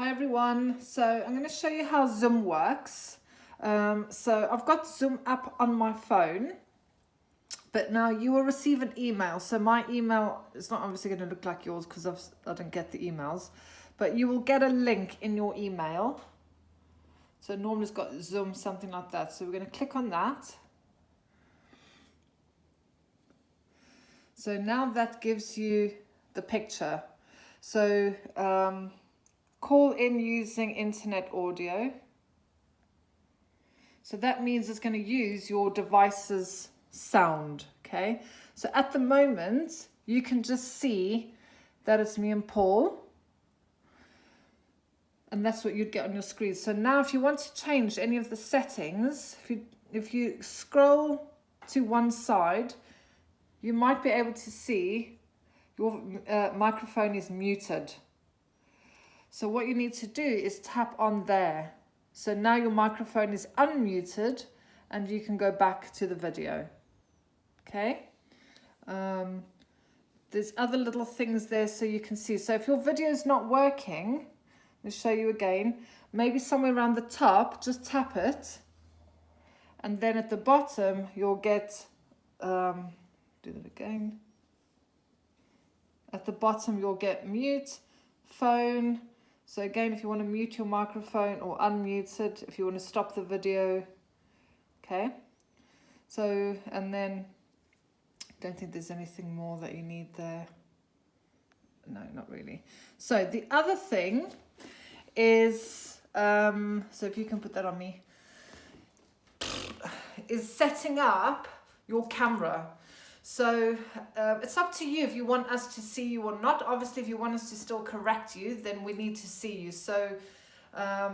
Hi everyone, so I'm going to show you how Zoom works. So I've got Zoom app on my phone, but now you will receive an email. So my email is not obviously going to look like yours because I don't get the emails, but you will get a link in your email. So normally it's got Zoom, something like that. So we're going to click on that. So now that gives you the picture. So call in using internet audio. So that means it's going to use your device's sound, okay? So at the moment, you can just see that it's me and Paul. And that's what you'd get on your screen. So now if you want to change any of the settings, if you scroll to one side, you might be able to see your microphone is muted. So what you need to do is tap on there. So now your microphone is unmuted and you can go back to the video. Okay. There's other little things there so you can see. So if your video is not working, I'll show you again. Maybe somewhere around the top, just tap it. And then at the bottom, you'll get, do that again. At the bottom, you'll get mute, phone. So again, if you want to mute your microphone or unmute it, if you want to stop the video, okay. So, and then, don't think there's anything more that you need there. No, not really. So the other thing is, so if you can put that on me, is setting up your camera. So it's up to you if you want us to see you or not. Obviously, if you want us to still correct you, then we need to see you. So let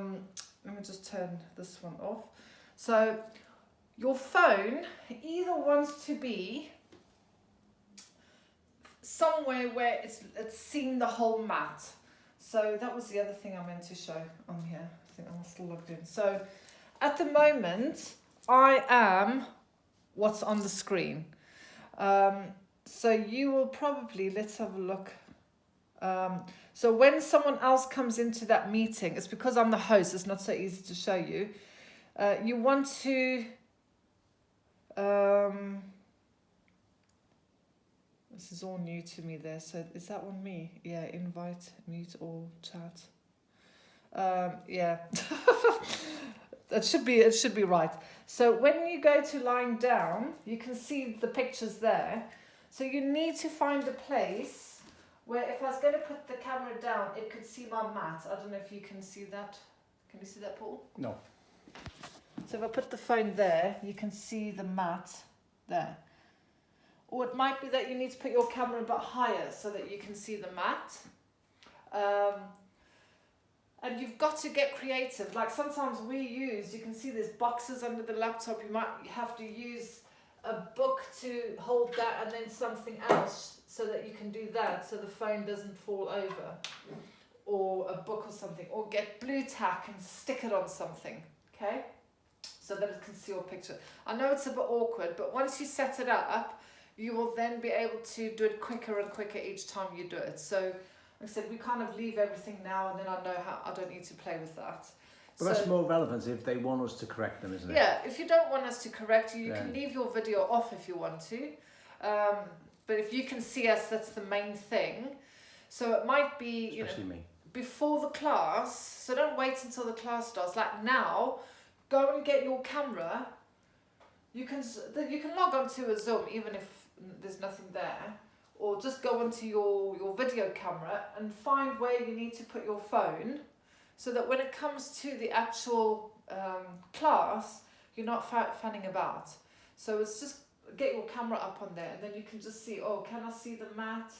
me just turn this one off. So your phone either wants to be somewhere where it's seeing the whole mat. So that was the other thing I meant to show on here. I think I'm still logged in. So at the moment, I am what's on the screen. So you will probably, let's have a look. So when someone else comes into that meeting, it's because I'm the host, it's not so easy to show you. You want to, this is all new to me there. So is that one me? Yeah, invite, mute all, chat. Yeah, it should be right. So when you go to lying down, you can see the pictures there. So you need to find a place where if I was going to put the camera down, it could see my mat. I don't know if you can see that. Can you see that, Paul? No. So if I put the phone there, you can see the mat there. Or it might be that you need to put your camera a bit higher so that you can see the mat. And you've got to get creative. Like sometimes you can see there's boxes under the laptop. You might have to use a book to hold that and then something else so that you can do that so the phone doesn't fall over. Or a book or something. Or get blue tack and stick it on something. Okay? So that it can see your picture. I know it's a bit awkward, but once you set it up, you will then be able to do it quicker and quicker each time you do it. So like I said, we kind of leave everything now and then I know how I don't need to play with that. But that's more relevant if they want us to correct them, isn't it? Yeah, if you don't want us to correct you, you can leave your video off if you want to. But if you can see us, that's the main thing. So it might be, especially me, before the class. So don't wait until the class starts. Like now, go and get your camera. You can log onto a Zoom even if there's nothing there. Or just go onto your video camera and find where you need to put your phone so that when it comes to the actual class, you're not fanning about. So it's just get your camera up on there and then you can just see, oh, can I see the mat?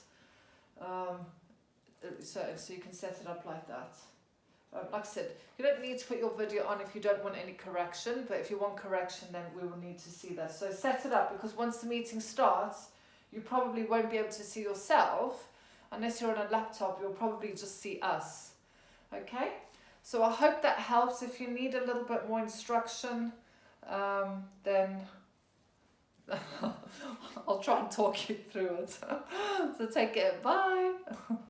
So you can set it up like that. Like I said, you don't need to put your video on if you don't want any correction, but if you want correction, then we will need to see that. So set it up because once the meeting starts, you probably won't be able to see yourself. Unless you're on a laptop, you'll probably just see us. Okay? So I hope that helps. If you need a little bit more instruction, then I'll try and talk you through it. So take care. Bye.